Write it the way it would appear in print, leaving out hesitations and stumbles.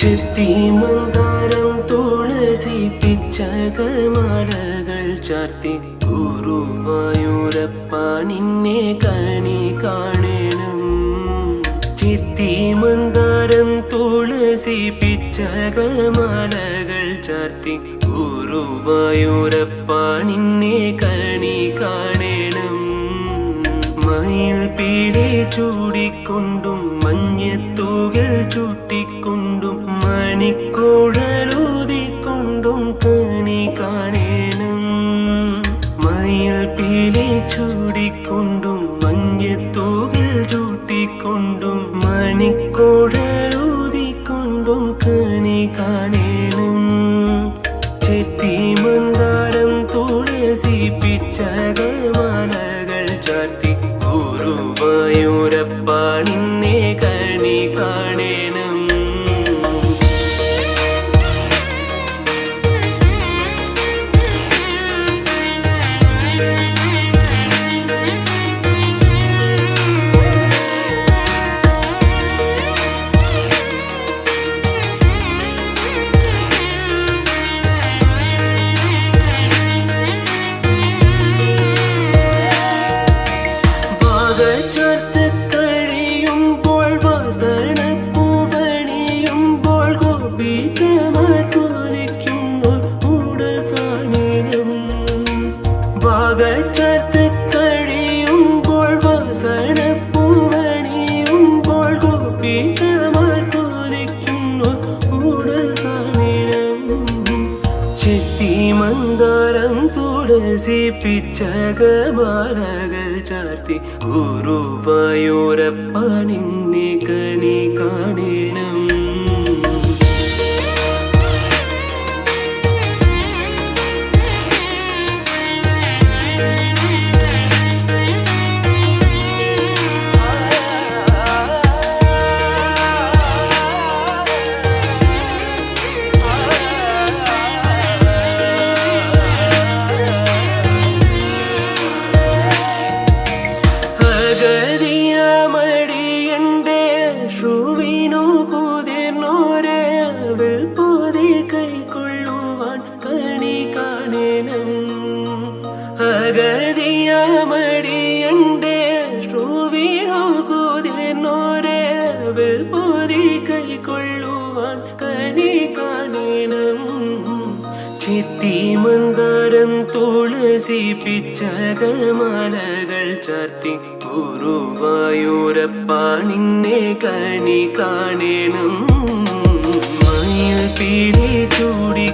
ചെത്തിമന്ദാരം തുളസി പിച്ചകമാലകൾ ചാർത്തി ഗുരുവായൂരപ്പ നിന്നെ കണി കാണണം. ചെത്തിമന്ദാരം തുളസി പിച്ചകമാലകൾ ചാർത്തി ഗുരുവായൂരപ്പ നിന്നെ കണി കാണണം. മയിൽ പീലി ചൂടിക്കൊണ്ടും മഞ്ഞത്തൂകിൽ ചൂട്ടിക്കൊണ്ടും മണിക്കുഴലൂതിക്കൊണ്ടും കണി കാണണം. മയിൽ പീലി ചൂടിക്കൊണ്ടും മഞ്ഞത്തൂകിൽ ചൂട്ടിക്കൊണ്ടും മണിക്കുഴലൂതിക്കൊണ്ടും കണി കാണണം. ചെത്തിമന്ദാരം തുളസി പിച്ചകമാലകൾ ചാർത്തി ഗുരുവായൂരപ്പ നിന്നെ കണി കാണണം. ചേർത്ത് കഴിയുമ്പോൾ വാസനപ്പൂവണിയുമ്പോൾ ഗോപികമാർ കൊലിക്കുമ്പോൾ കൂടൽ കാണണം. ചേർത്ത് കഴിയുമ്പോൾ വാസനപ്പൂവണിയുമ്പോൾ ഗോപികമാർ കൊലിക്കുമ്പോൾ കൂടൽ കാണണം. ചെത്തിമന്ദാരം തുളസി പിച്ചകമാലകൾ ചാർത്തി ഗുരുവായൂരപ്പ നിന്നെ കണി കാണണം. അഗതിയമടിയണ്ടേ ശ്രുവിനോകുതിർന്നോരേവിൽ പൊതി കൈക്കൊള്ളുവാൻ കണി കാണണം. ചെത്തിമന്ദാരം തുളസി പിച്ചകമാലകൾ ചാർത്തി ഗുരുവായൂരപ്പ നിന്നെ കണി കാണണം. മയിൽ പീലി ചൂടി